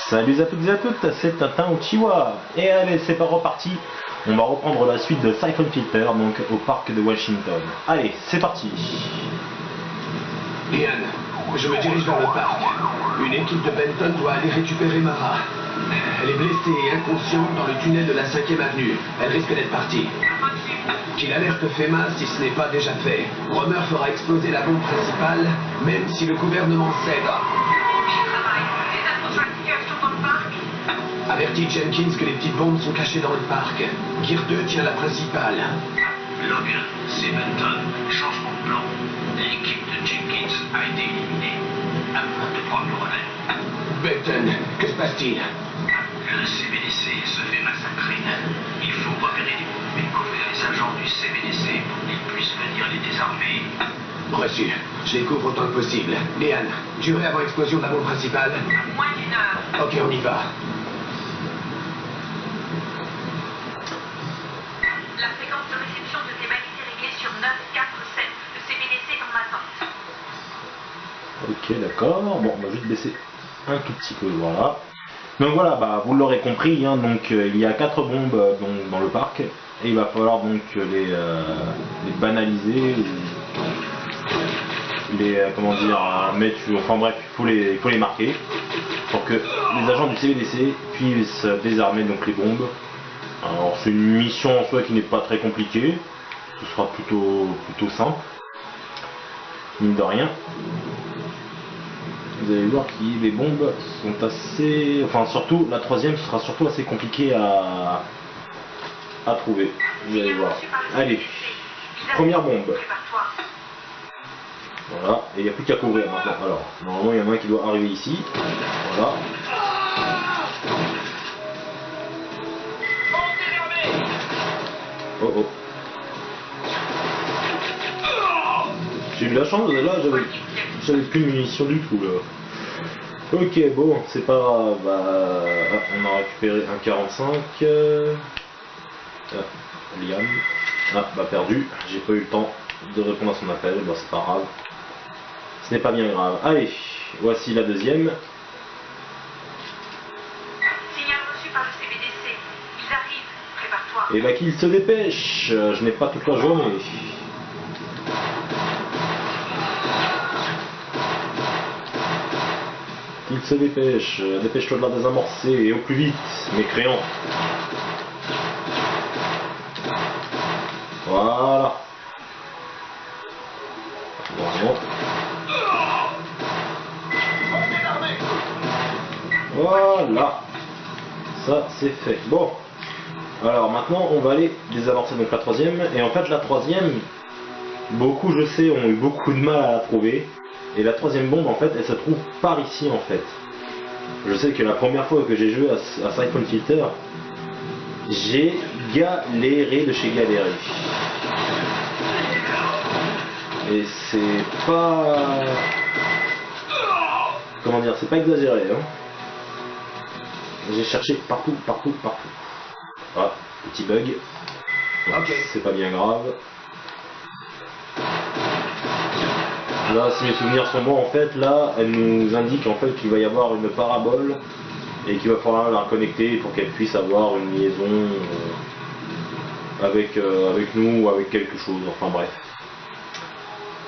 Salut à toutes et à toutes, c'est Tintin au Chihuahua. Et allez, c'est pas reparti. On va reprendre la suite de Siphon Filter, donc au parc de Washington. Allez, c'est parti. Ian, je me dirige vers le parc. Une équipe de Benton doit aller récupérer Mara. Elle est blessée et inconsciente dans le tunnel de la 5e avenue. Elle risque d'être partie. Qu'il alerte FEMA si ce n'est pas déjà fait. Romer fera exploser la bombe principale, même si le gouvernement cède. Avertis Jenkins que les petites bombes sont cachées dans le parc. Gear 2 tient la principale. Log, c'est Benton. Changement de plan. L'équipe de Jenkins a été éliminée. À vous de prendre le relais. Benton, que se passe-t-il? Le CBDC se fait massacrer. Il faut repérer les bombes et couvrir les agents du CBDC pour qu'ils puissent venir les désarmer. Reçu. Je les couvre autant que possible. Ian, durée avant explosion de la bombe principale? Moins d'une heure. Ok, on y va. La fréquence de réception de tes balises est réglée sur 947. Le CBDC est en attente. Ok, d'accord. Bon, on va juste baisser un tout petit peu, voilà. Donc voilà, bah, vous l'aurez compris, hein, donc il y a 4 bombes donc, dans le parc. Et il va falloir donc les banaliser, ou les, comment dire, mettre, enfin bref, il faut les marquer pour que les agents du CBDC puissent désarmer donc les bombes. Alors c'est une mission en soi qui n'est pas très compliquée, ce sera plutôt simple, mine de rien. Vous allez voir que les bombes sont assez, enfin surtout la troisième sera surtout assez compliquée à trouver. Vous allez voir. Allez, première bombe. Voilà, et il n'y a plus qu'à couvrir maintenant. Alors, normalement il y en a un qui doit arriver ici. Voilà. Oh oh. J'ai eu de la chance, là j'avais plus de munitions du tout là. Ok, bon, c'est pas grave. Bah, on a récupéré un 45. Liam. Ah, bah perdu. J'ai pas eu le temps de répondre à son appel. Bah, c'est pas grave. Ce n'est pas bien grave. Allez, voici la deuxième. Signal reçu par le CBDC. Ils arrivent. Prépare-toi. Et bah qu'il se dépêche. Je n'ai pas toute la journée. Il se dépêche, dépêche-toi de la désamorcer et au plus vite, mécréant. Voilà. Voilà. Ça c'est fait. Bon. Alors maintenant on va aller désamorcer donc la troisième. Et en fait la troisième, beaucoup je sais ont eu beaucoup de mal à la trouver. Et la troisième bombe en fait elle se trouve par ici en fait. Je sais que la première fois que j'ai joué à Siphon Filter, j'ai galéré de chez galéré. Et c'est pas... Comment dire, c'est pas exagéré hein. J'ai cherché partout. Ah, petit bug. Ok. C'est pas bien grave. Là, si mes souvenirs sont bons, en fait, là, elle nous indique en fait qu'il va y avoir une parabole et qu'il va falloir la reconnecter pour qu'elle puisse avoir une liaison avec nous ou avec quelque chose. Enfin bref,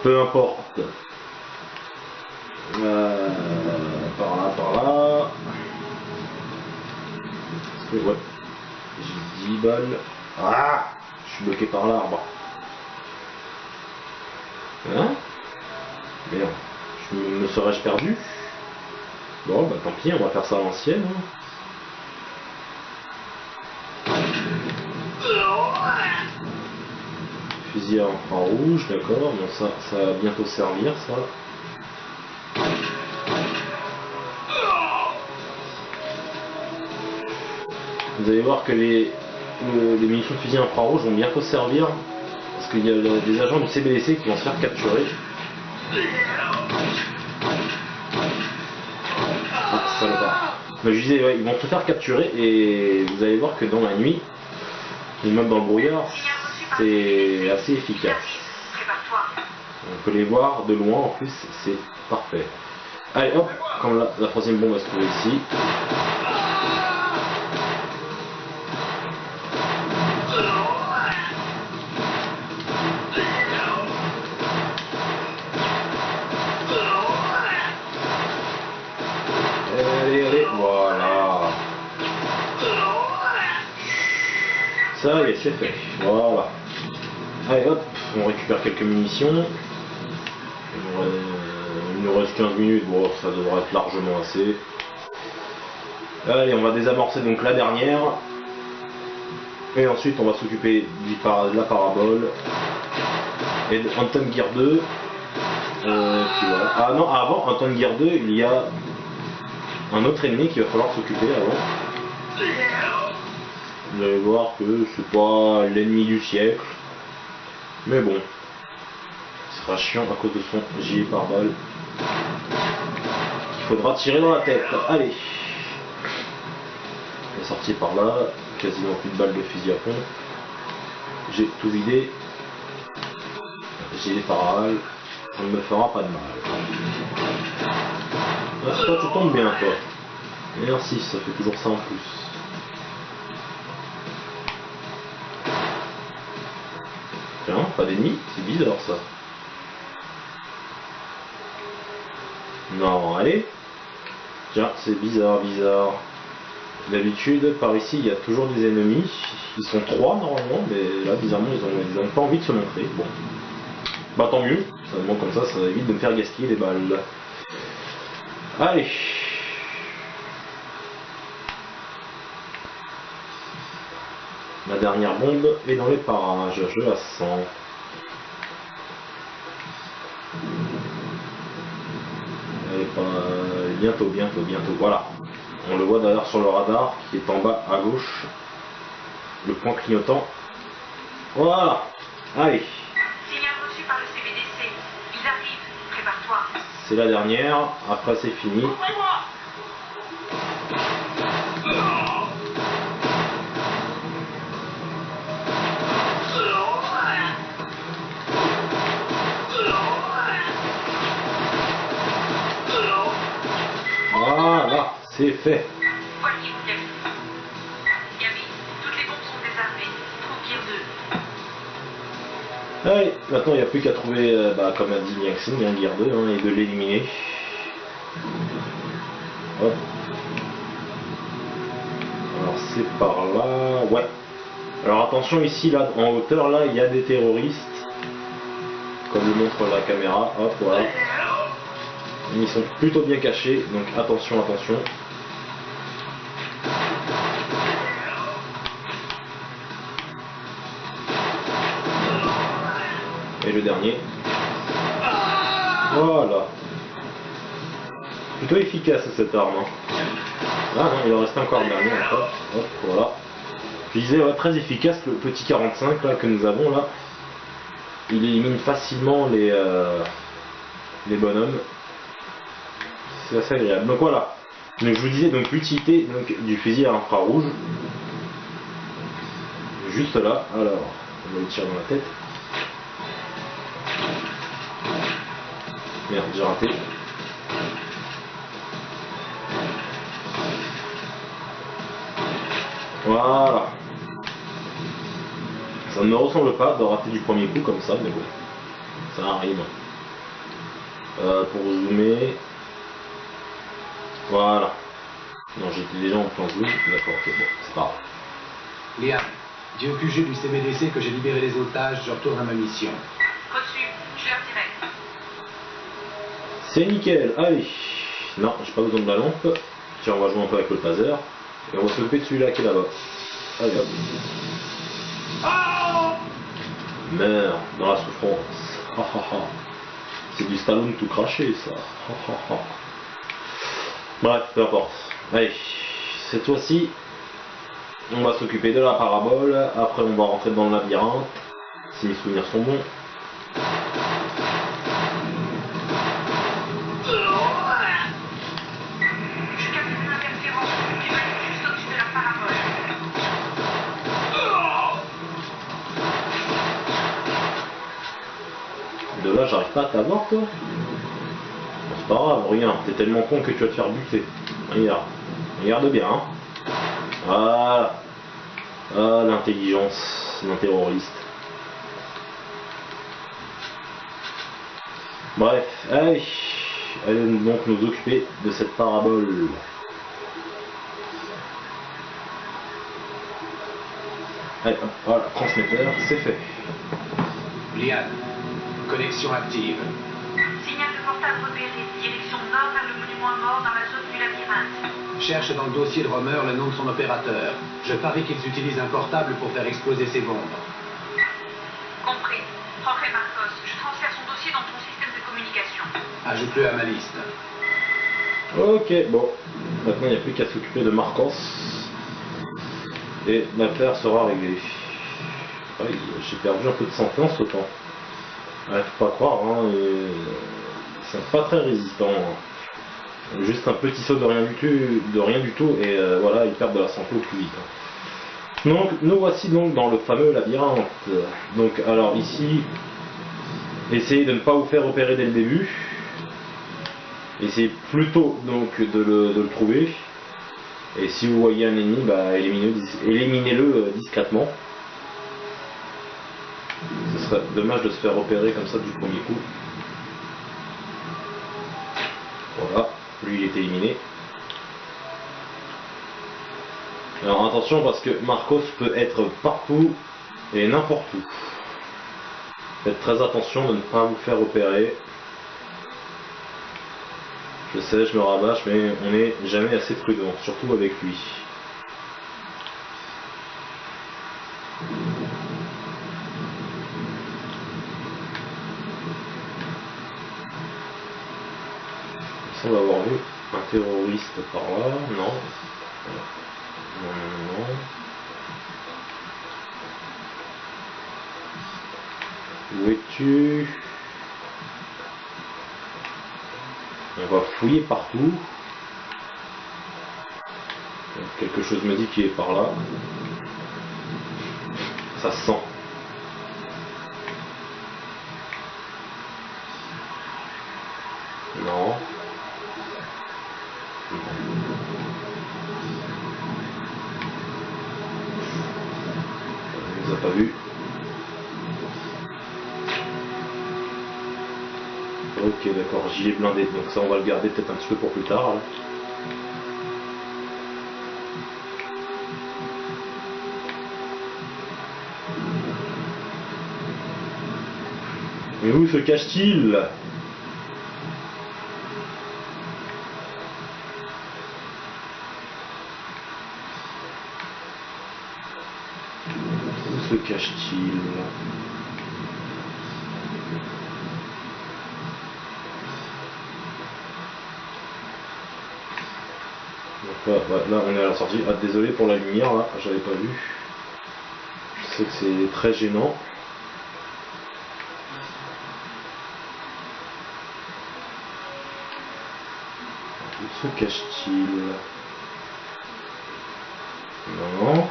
peu importe. Par là. Parce que ouais, j'ai 10 balles. Ah, je suis bloqué par l'arbre. Hein? Merde, me serais-je perdu? Bon bah tant pis, on va faire ça à l'ancienne. Fusil à infrarouge, d'accord, bon ça va bientôt servir ça. Vous allez voir que les munitions de fusil infrarouge vont bientôt servir, parce qu'il y a des agents du CBDC qui vont se faire capturer. Ah, salopard. Mais je disais, ouais, ils vont se faire capturer et vous allez voir que dans la nuit, ou même dans le brouillard, c'est assez efficace. On peut les voir de loin en plus, c'est parfait. Allez hop, comme la troisième bombe va se trouver ici. Allez, allez, voilà. Ça y est, c'est fait. Voilà. Allez, hop, on récupère quelques munitions. Il nous reste 15 minutes, bon, ça devrait être largement assez. Allez, on va désamorcer donc la dernière. Et ensuite, on va s'occuper de la parabole. Et de Anton Gear 2. Puis voilà. Ah non, avant Anton Gear 2, il y a un autre ennemi qu'il va falloir s'occuper avant. Vous allez voir que c'est pas l'ennemi du siècle. Mais bon. Il sera chiant à cause de son gilet pare-balles. Il faudra tirer dans la tête. Allez. On est sorti par là. Quasiment plus de balles de fusil à pompe. J'ai tout vidé. Gilet pare-balles. Ça ne me fera pas de mal. Ah, toi tu tombes bien toi. Merci, ça fait toujours ça en plus. Tiens, pas d'ennemis, c'est bizarre ça. Non, allez. Tiens, c'est bizarre, bizarre. D'habitude, par ici, il y a toujours des ennemis. Ils sont 3 normalement, mais là, bizarrement, ils ont pas envie de se montrer. Bon. Bah tant mieux, seulement comme ça évite de me faire gaspiller des balles. Allez. La dernière bombe est dans les parages, je la sens. Elle est pas... bientôt, voilà. On le voit d'ailleurs sur le radar qui est en bas à gauche. Le point clignotant. Voilà. Allez. Signal reçu par le CBDC. Ils arrivent. Prépare-toi. C'est la dernière. Après c'est fini. Voilà. C'est fait. Voici mon Yami. Yami, toutes les bombes sont désarmées. Trouve Gear 2. Allez, maintenant il n'y a plus qu'à trouver, comme a dit Liang Xing, un Gear 2, et de l'éliminer. Hop. Alors c'est par là, ouais. Alors attention ici, là, en hauteur, là, il y a des terroristes. Comme le montre la caméra, hop, voilà. Ils sont plutôt bien cachés, donc attention, attention. Et le dernier. Voilà. Plutôt efficace cette arme. Hein. Ah non, il en reste encore le dernier encore. Hop, voilà. Je disais, ouais, très efficace le petit 45 là, que nous avons là. Il élimine facilement les bonhommes. C'est assez agréable. Donc voilà. Donc je vous disais donc l'utilité du fusil à infrarouge. Juste là. Alors, on va le tirer dans la tête. Merde, j'ai raté. Voilà. Ça ne me ressemble pas de rater du premier coup comme ça, mais bon. Ça arrive. Pour zoomer. Voilà. Non, j'étais déjà en plan zoom. D'accord, ok, bon, c'est pas grave. Liam, dis au QG du CBDC que j'ai libéré les otages, je retourne à ma mission. Reçu. Je leur dirai. C'est nickel, allez. Non, j'ai pas besoin de la lampe. Tiens, on va jouer un peu avec le taser. Et on va s'occuper de celui-là qui est là-bas. Allez hop. Meurs dans la souffrance. C'est du Stallone tout craché ça. Bref, peu importe. Allez, cette fois-ci, on va s'occuper de la parabole. Après, on va rentrer dans le labyrinthe. Si mes souvenirs sont bons. Je capte une interférence qui va juste au-dessus de la parabole. De là, j'arrive pas à t'avoir, toi. Bon, c'est pas grave, regarde, t'es tellement con que tu vas te faire buter. Regarde, regarde bien. Hein. Voilà. Ah, l'intelligence d'un terroriste. Bref, allez. Allez donc nous occuper de cette parabole. Allez, hop, voilà, transmetteur, c'est fait. Liane, connexion active. Signal de portable repéré. Direction nord vers le monument à mort dans la zone du labyrinthe. Cherche dans le dossier de Romer le nom de son opérateur. Je parie qu'ils utilisent un portable pour faire exploser ces bombes. Compris. Jorge Marcos, je transfère son dossier dans ton système de communication. Ajoute-le à ma liste. Ok, bon. Maintenant, il n'y a plus qu'à s'occuper de Marcos. Et l'affaire sera réglée. Ouais, j'ai perdu un peu de santé en sautant. Ouais, faut pas croire, hein. Ils sont pas très résistants. Hein. Juste un petit saut de rien du tout, et voilà, ils perdent de la santé au plus vite. Hein. Donc, nous voici donc dans le fameux labyrinthe. Donc, alors ici, essayez de ne pas vous faire repérer dès le début. Essayez plutôt donc de le trouver. Et si vous voyez un ennemi, bah, éliminez-le discrètement. Ce serait dommage de se faire repérer comme ça du premier coup. Voilà, lui il est éliminé. Alors attention parce que Marcos peut être partout et n'importe où. Faites très attention de ne pas vous faire repérer. Je sais, je me rabâche, mais on n'est jamais assez prudent, surtout avec lui. On va avoir vu un terroriste par là, non. Non. Où es-tu? On va fouiller partout. Donc, quelque chose me dit qu'il est par là. Ça se sent. Non. Il nous a pas vu. Ok, d'accord, gilet blindé, donc ça on va le garder peut-être un petit peu pour plus tard. Là. Mais où se cache-t-il? Où se cache-t-il? Donc là on est à la sortie. Ah désolé pour la lumière là, j'avais pas vu. Je sais que c'est très gênant. Où se cache-t-il? Non.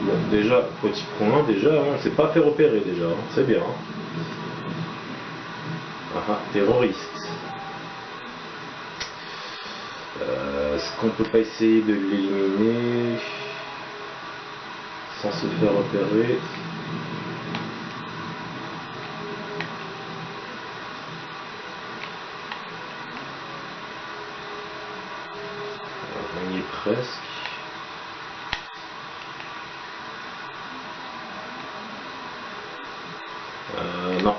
Bon déjà, petit point, déjà, hein, on s'est pas fait repérer déjà, hein, c'est bien. Hein. Ah, terroriste. Est-ce qu'on peut pas essayer de l'éliminer sans se faire repérer? On y est presque. Non.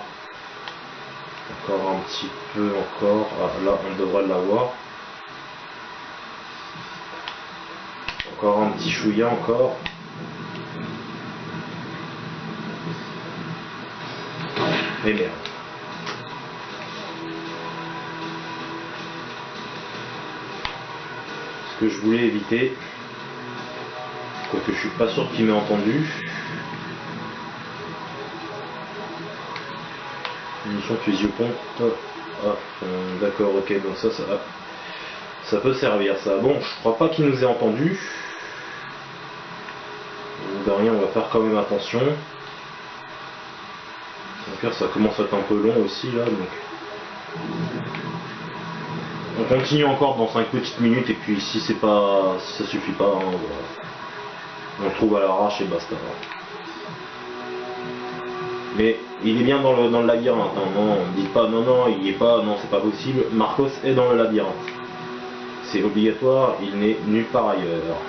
Encore un petit peu encore. Ah, là on devrait l'avoir. Encore un petit chouïa encore. Et merde. Ce que je voulais éviter. Quoique je suis pas sûr qu'il m'ait entendu. Munition fusil au pompe. D'accord, ok, donc ça peut servir ça. Bon, je crois pas qu'il nous ait entendu. De rien, on va faire quand même attention. Donc ça commence à être un peu long aussi là, donc. On continue encore dans 5 petites minutes et puis si c'est pas. Si ça suffit pas, hein, on le trouve à l'arrache et basta. Mais il est bien dans le labyrinthe, hein. Non, dites pas non, il y est pas, non c'est pas possible. Marcos est dans le labyrinthe. C'est obligatoire, il n'est nulle part ailleurs.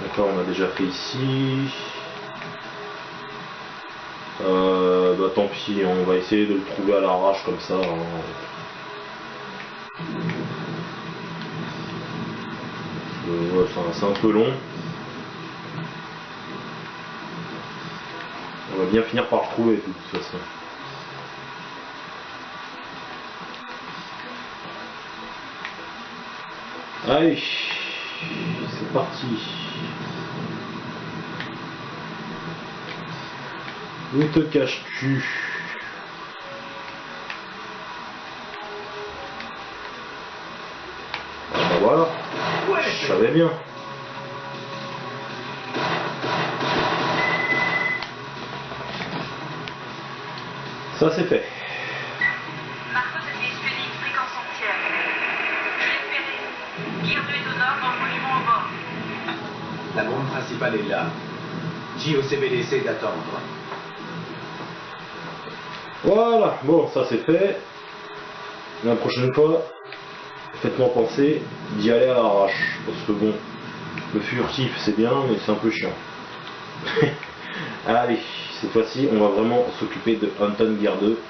D'accord, on a déjà fait ici. Bah tant pis, on va essayer de le trouver à l'arrache comme ça. Hein. Ouais, c'est un peu long. On va bien finir par le trouver de toute façon. Allez, c'est parti. Où te caches-tu? Ah bah voilà, je savais bien. Ça c'est fait. Marteau de dissuader une fréquence entière. Je l'espérais. Gear 2 est au nord dans le monument au bord. La bombe principale est là. Dis au CBDC d'attendre. Voilà, bon ça c'est fait. La prochaine fois, faites-moi penser d'y aller à l'arrache. Parce que bon, le furtif c'est bien, mais c'est un peu chiant. Allez, cette fois-ci, on va vraiment s'occuper de Anton Gear 2.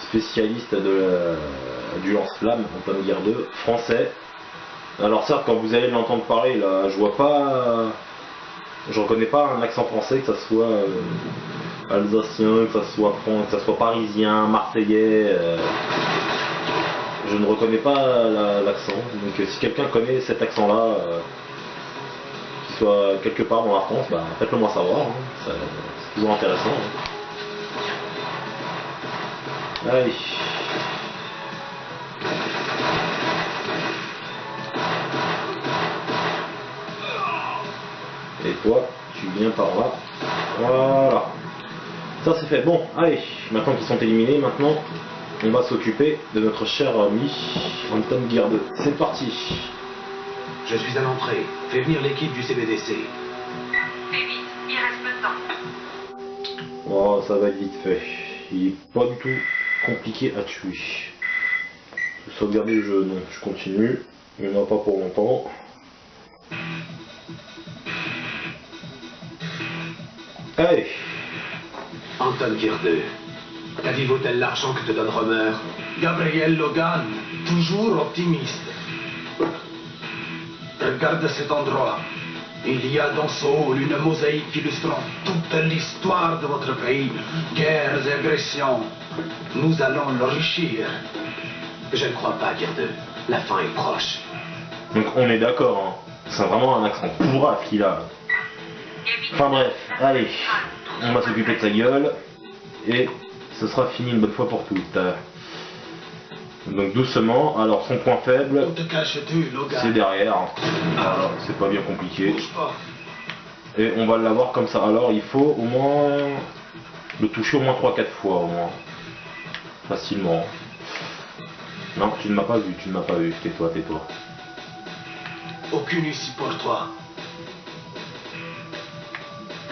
Spécialiste du lance-flamme, Anton Gear 2, français. Alors certes, quand vous allez l'entendre parler, là, je vois pas... Je reconnais pas un accent français, que ça soit alsacien, que ça soit français, que ça soit parisien, marseillais. Je ne reconnais pas l'accent. Donc si quelqu'un connaît cet accent-là, qu'il soit quelque part dans la France, bah, faites-le moi savoir. Hein. C'est toujours intéressant. Hein. Allez. Et toi, tu viens par là. Voilà. Ça c'est fait. Bon, allez. Maintenant qu'ils sont éliminés, maintenant, on va s'occuper de notre cher ami Anton Gear 2. C'est parti. Je suis à l'entrée. Fais venir l'équipe du CBDC. Fais vite, il reste peu de temps. Oh, ça va être vite fait. Il est pas du tout compliqué à tuer. Sauvegarder le jeu, non, je continue. Il n'y en a pas pour longtemps. Allez. Anton Gear 2. Ta vie vaut-elle l'argent que te donne Romer? Gabriel Logan, toujours optimiste. Regarde cet endroit. Il y a dans ce hall une mosaïque illustrant toute l'histoire de votre pays. Guerres et agressions. Nous allons l'enrichir. Je ne crois pas, Gear 2. La fin est proche. Donc on est d'accord, hein. C'est vraiment un accent pourrave qu'il a. Enfin bref, allez. On va s'occuper de sa gueule. Et ce sera fini une bonne fois pour toutes. Donc doucement, alors son point faible, Où te caches-tu, Logan? c'est derrière. Voilà, c'est pas bien compliqué. Bouge pas. Et on va l'avoir comme ça. Alors il faut au moins le toucher au moins 3-4 fois au moins. Facilement. Non, tu ne m'as pas vu, tu ne m'as pas vu. Tais-toi, tais-toi. Aucune issue pour toi.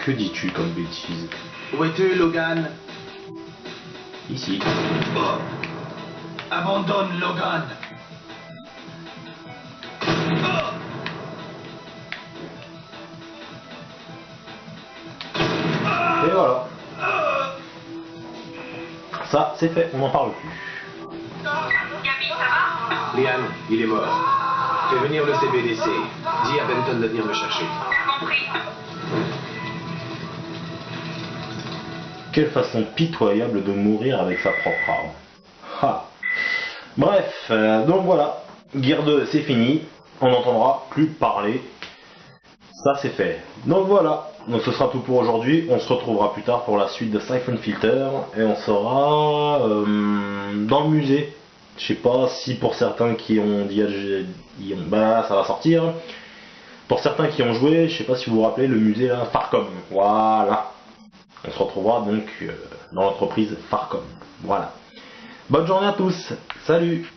Que dis-tu comme bêtise? Où es-tu, Logan? Ici. Oh. Abandonne, Logan. Oh. Et voilà. Ça, c'est fait, on n'en parle plus. Gabi, ça va? Liam, il est mort. Fais venir le CBDC. Dis à Benton de venir me chercher. Compris. Quelle façon pitoyable de mourir avec sa propre arme. Ha. Bref, donc voilà. Gear 2, c'est fini. On n'entendra plus parler. Ça, c'est fait. Donc voilà. Donc ce sera tout pour aujourd'hui. On se retrouvera plus tard pour la suite de Siphon Filter. Et on sera dans le musée. Je sais pas si pour certains qui ont dit... Bah, ça va sortir. Pour certains qui ont joué, je sais pas si vous vous rappelez, le musée là, Farcom. Voilà. On se retrouvera donc dans l'entreprise Farcom. Voilà. Bonne journée à tous. Salut.